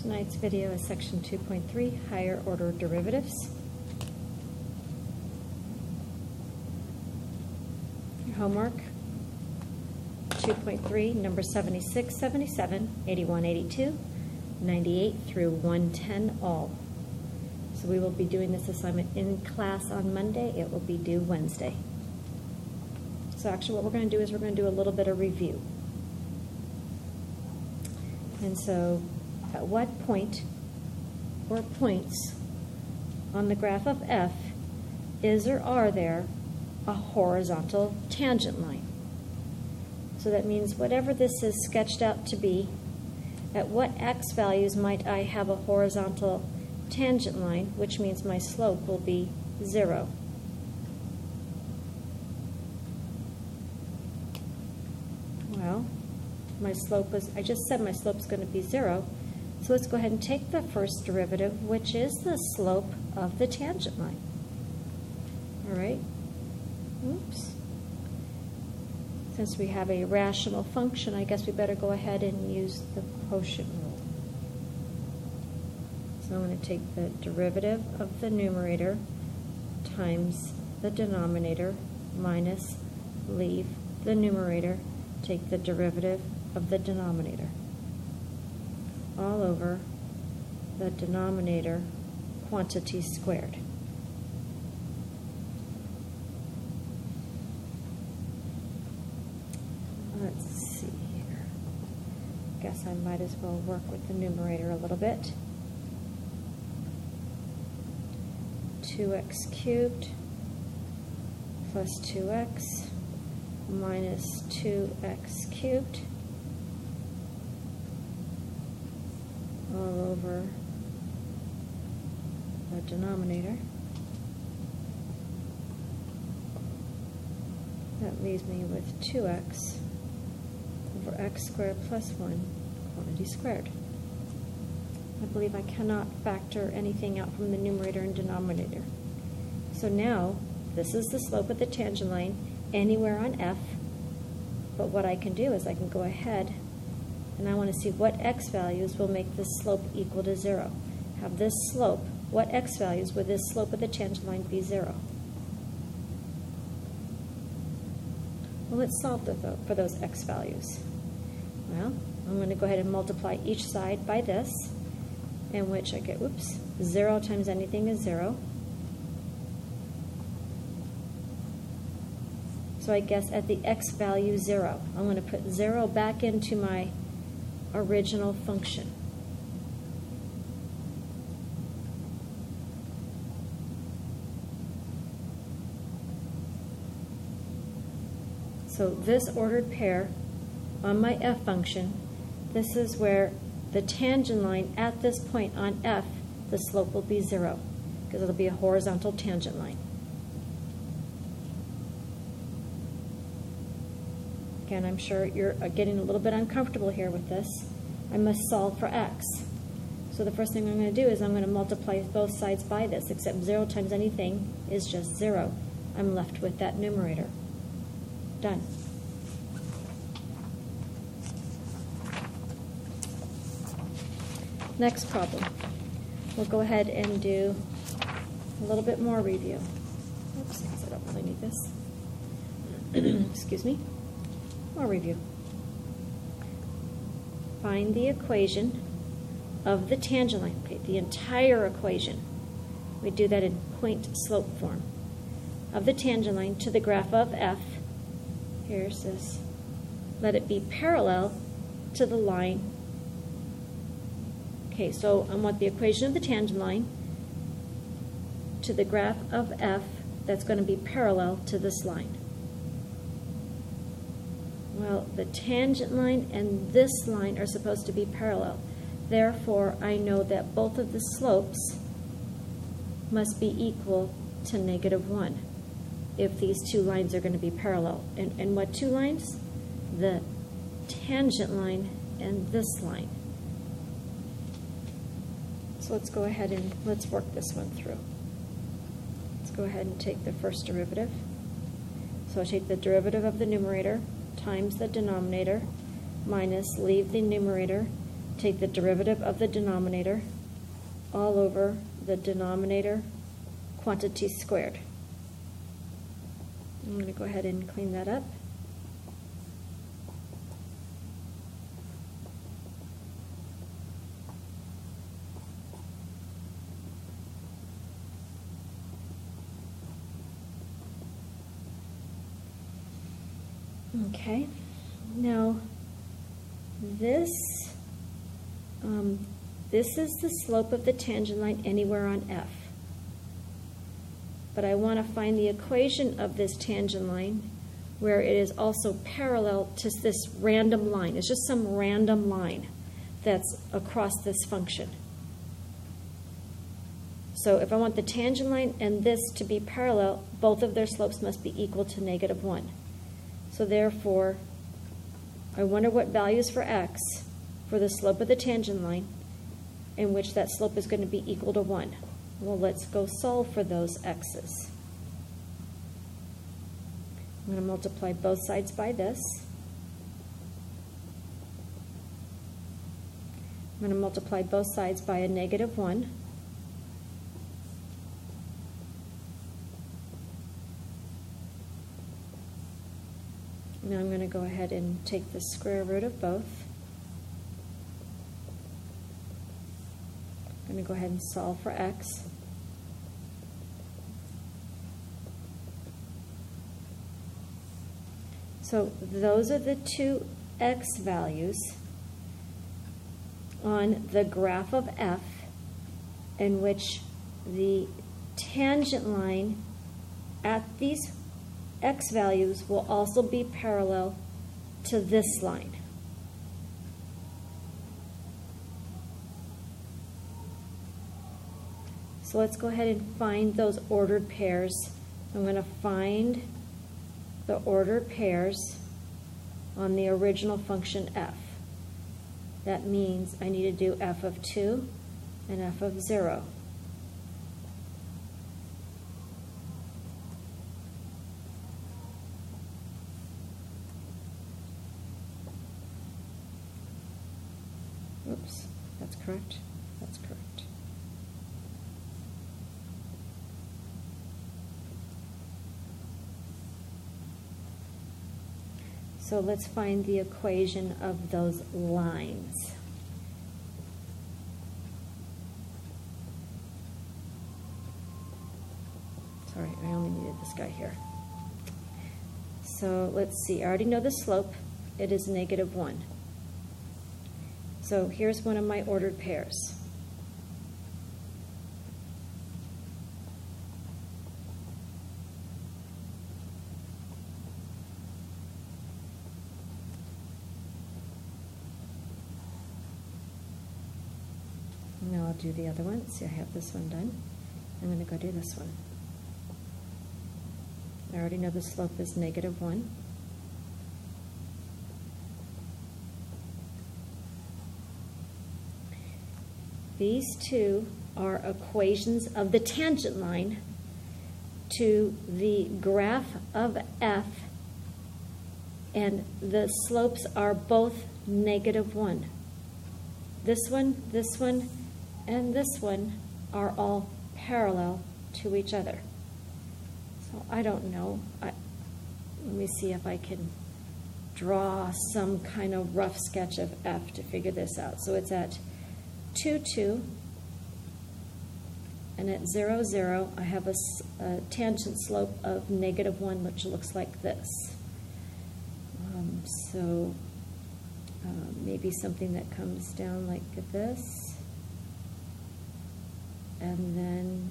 Tonight's video is section 2.3, higher order derivatives. Your homework, 2.3, number 76, 77, 81, 82, 98 through 110 all. So we will be doing this assignment in class on Monday. It will be due Wednesday. So actually what we're going to do is we're going to do a little bit of review. And so at what point or points on the graph of f is or are there a horizontal tangent line? So that means whatever this is sketched out to be, at what x values might I have a horizontal tangent line, which means my slope will be 0. Well, my slope is, I just said my slope is going to be 0. So let's go ahead and take the first derivative, which is the slope of the tangent line. All right. Oops. Since we have a rational function, I guess we better go ahead and use the quotient rule. So I'm going to take the derivative of the numerator times the denominator minus leave the numerator, take the derivative of the denominator all over the denominator quantity squared. Let's see here. Guess I might as well work with the numerator a little bit. 2x cubed plus 2x minus 2x cubed all over the denominator. That leaves me with 2x over x squared plus 1 quantity squared. I believe I cannot factor anything out from the numerator and denominator. So now, this is the slope of the tangent line anywhere on f, but what I can do is I can go ahead and I want to see what x values will make this slope equal to 0. Have this slope, what x values would this slope of the tangent line be 0? Well, let's solve for those x values. Well, I'm going to go ahead and multiply each side by this, in which I get, 0 times anything is 0. So I guess at the x value 0, I'm going to put 0 back into my original function. So this ordered pair on my f function, this is where the tangent line at this point on f, the slope will be 0, because it'll be a horizontal tangent line. Again, I'm sure you're getting a little bit uncomfortable here with this. I must solve for x. So the first thing I'm going to do is I'm going to multiply both sides by this, except 0 times anything is just 0. I'm left with that numerator. Done. Next problem. We'll go ahead and do a little bit more review. Oops, because I don't really need this. Excuse me. More review. Find the equation of the tangent line. Okay, the entire equation. We do that in point slope form. Of the tangent line to the graph of f. Here's this. Let it be parallel to the line. Okay, so I want the equation of the tangent line to the graph of f that's going to be parallel to this line. Well, the tangent line and this line are supposed to be parallel. Therefore, I know that both of the slopes must be equal to -1 if these two lines are going to be parallel. And what two lines? The tangent line and this line. So let's go ahead and let's work this one through. Let's go ahead and take the first derivative. So I take the derivative of the numerator times the denominator minus leave the numerator, take the derivative of the denominator all over the denominator quantity squared. I'm going to go ahead and clean that up. Okay, now this is the slope of the tangent line anywhere on F. But I want to find the equation of this tangent line where it is also parallel to this random line. It's just some random line that's across this function. So if I want the tangent line and this to be parallel, both of their slopes must be equal to -1. So therefore, I wonder what values for x for the slope of the tangent line in which that slope is going to be equal to 1. Well, let's go solve for those x's. I'm going to multiply both sides by this. I'm going to multiply both sides by a -1. Now I'm going to go ahead and take the square root of both. I'm going to go ahead and solve for x. So those are the two x values on the graph of f in which the tangent line at these x values will also be parallel to this line. So let's go ahead and find those ordered pairs. I'm going to find the ordered pairs on the original function f. That means I need to do f of 2 and f of 0. Oops, that's correct. That's correct. So let's find the equation of those lines. Sorry, I only needed this guy here. So let's see, I already know the slope. It is -1. So here's one of my ordered pairs. Now I'll do the other one. See, I have this one done. I'm going to go do this one. I already know the slope is -1. These two are equations of the tangent line to the graph of f, and the slopes are both -1. This one, and this one are all parallel to each other. So I don't know. Let me see if I can draw some kind of rough sketch of f to figure this out. So it's at 2, 2, and at 0, 0, I have a tangent slope of -1, which looks like this. Maybe something that comes down like this, and then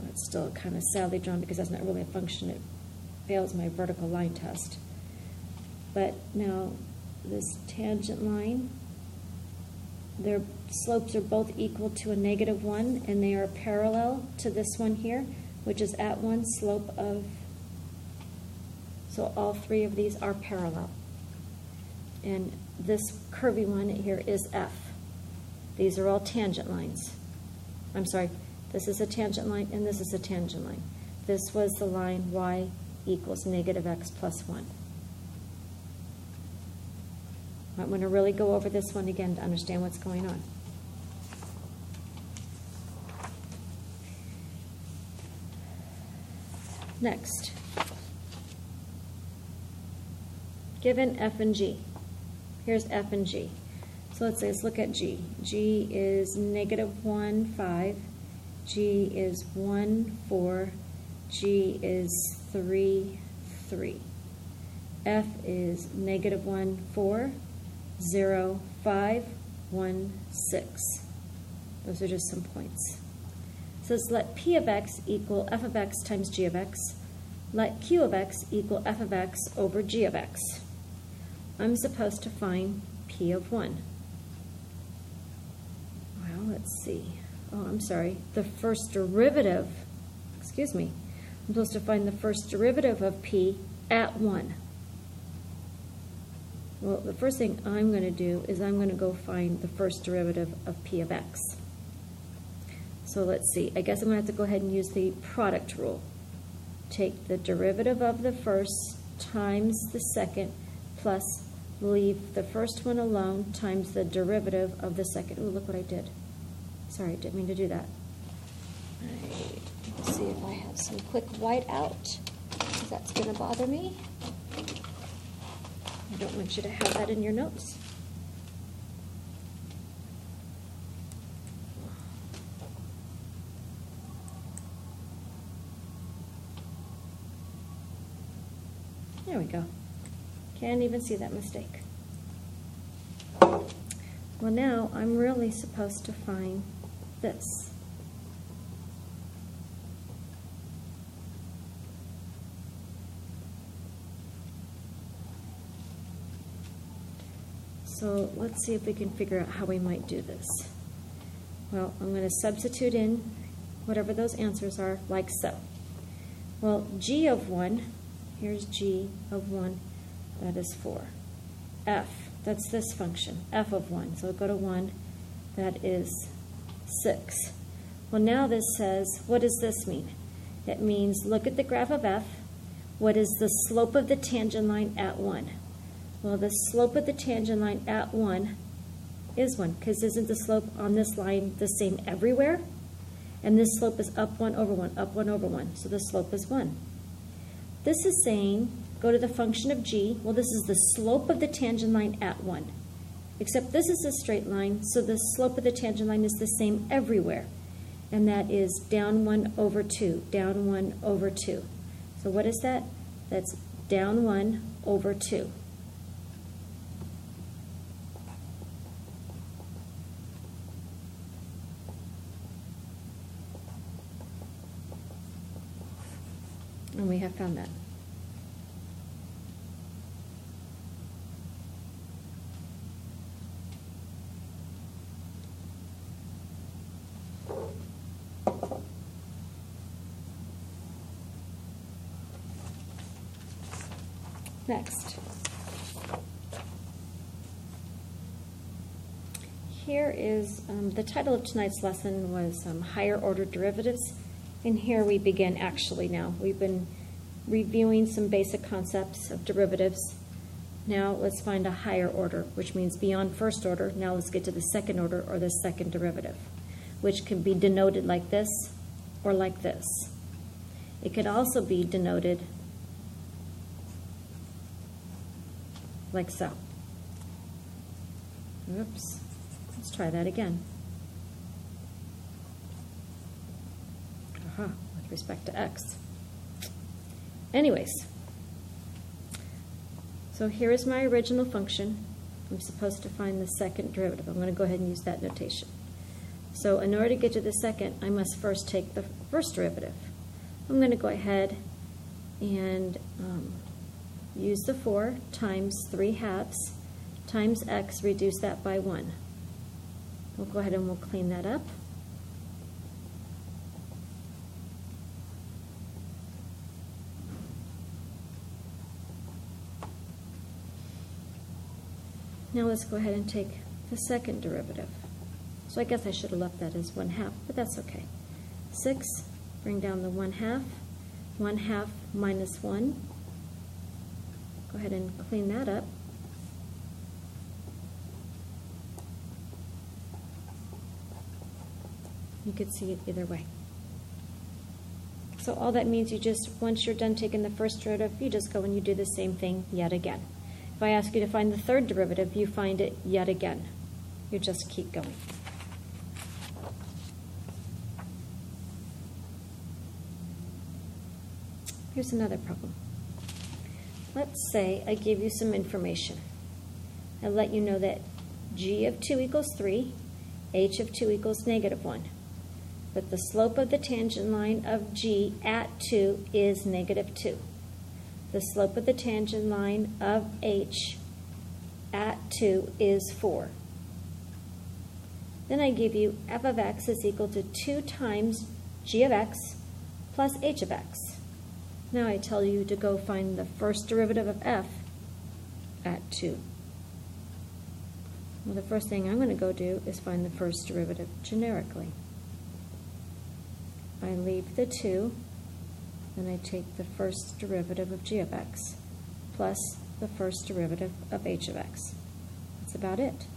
it's still kind of sadly drawn because that's not really a function. It fails my vertical line test. But now this tangent line, their slopes are both equal to a -1, and they are parallel to this one here, which is at 1 slope of, so all three of these are parallel. And this curvy one here is f. These are all tangent lines. I'm sorry, this is a tangent line and this is a tangent line. This was the line y equals -x plus 1. I'm going to really go over this one again to understand what's going on. Next, given f and g. Here's f and g. So let's look at g. G is -1, 5. G is 1, 4. G is 3, 3. F is -1, 4, 0, 5, 1, 6. Those are just some points. It says let P of x equal f of x times g of x. Let Q of x equal f of x over g of x. I'm supposed to find P of 1. Well, let's see. Oh, I'm sorry. The first derivative, excuse me. I'm supposed to find the first derivative of P at 1. Well, the first thing I'm going to do is I'm going to go find the first derivative of P of x. So let's see. I guess I'm going to have to go ahead and use the product rule. Take the derivative of the first times the second plus leave the first one alone times the derivative of the second. Oh, look what I did. Sorry, I didn't mean to do that. Let's see if I have some quick white out, because that's going to bother me. I don't want you to have that in your notes. There we go. Can't even see that mistake. Well, now I'm really supposed to find this. So let's see if we can figure out how we might do this. Well, I'm going to substitute in whatever those answers are, like so. Well, g of 1, here's g of 1, that is 4. F, that's this function, f of 1, so go to 1, that is 6. Well, now this says, what does this mean? It means, look at the graph of f, what is the slope of the tangent line at 1? Well, the slope of the tangent line at 1 is 1, because isn't the slope on this line the same everywhere? And this slope is up 1 over 1, up 1 over 1, so the slope is 1. This is saying, go to the function of g. Well, this is the slope of the tangent line at 1. Except this is a straight line, so the slope of the tangent line is the same everywhere. And that is down 1 over 2, down 1 over 2. So what is that? That's down 1 over 2. And we have found that. Next. Here is, the title of tonight's lesson was Higher Order Derivatives. And here we begin actually now. We've been reviewing some basic concepts of derivatives. Now let's find a higher order, which means beyond first order. Now let's get to the second order, or the second derivative, which can be denoted like this or like this. It could also be denoted like so. Oops. Let's try that again. With respect to x. Anyways, so here is my original function. I'm supposed to find the second derivative. I'm going to go ahead and use that notation. So in order to get to the second, I must first take the first derivative. I'm going to go ahead and use the 4 times 3 halves times x, reduce that by 1. We'll go ahead and we'll clean that up. Now let's go ahead and take the second derivative. So I guess I should have left that as 1/2, but that's okay. 6, bring down the 1/2, 1/2 minus 1. Go ahead and clean that up. You could see it either way. So all that means, once you're done taking the first derivative, you just go and you do the same thing yet again. If I ask you to find the third derivative, you find it yet again. You just keep going. Here's another problem. Let's say I give you some information. I let you know that g of 2 equals 3, h of 2 equals -1. But the slope of the tangent line of g at 2 is -2. The slope of the tangent line of h at 2 is 4. Then I give you f of x is equal to 2 times g of x plus h of x. Now I tell you to go find the first derivative of f at 2. Well, the first thing I'm going to go do is find the first derivative generically. I leave the 2, then I take the first derivative of g of x plus the first derivative of h of x. That's about it.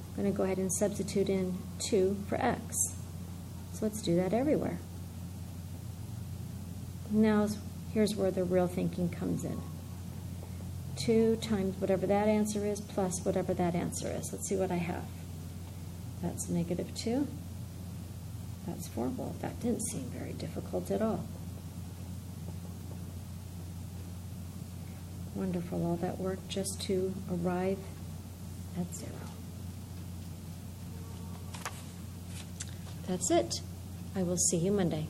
I'm going to go ahead and substitute in 2 for x. So let's do that everywhere. Now, here's where the real thinking comes in. 2 times whatever that answer is plus whatever that answer is. Let's see what I have. That's -2. That's 4. Well, that didn't seem very difficult at all. Wonderful, all that work just to arrive at 0. That's it. I will see you Monday.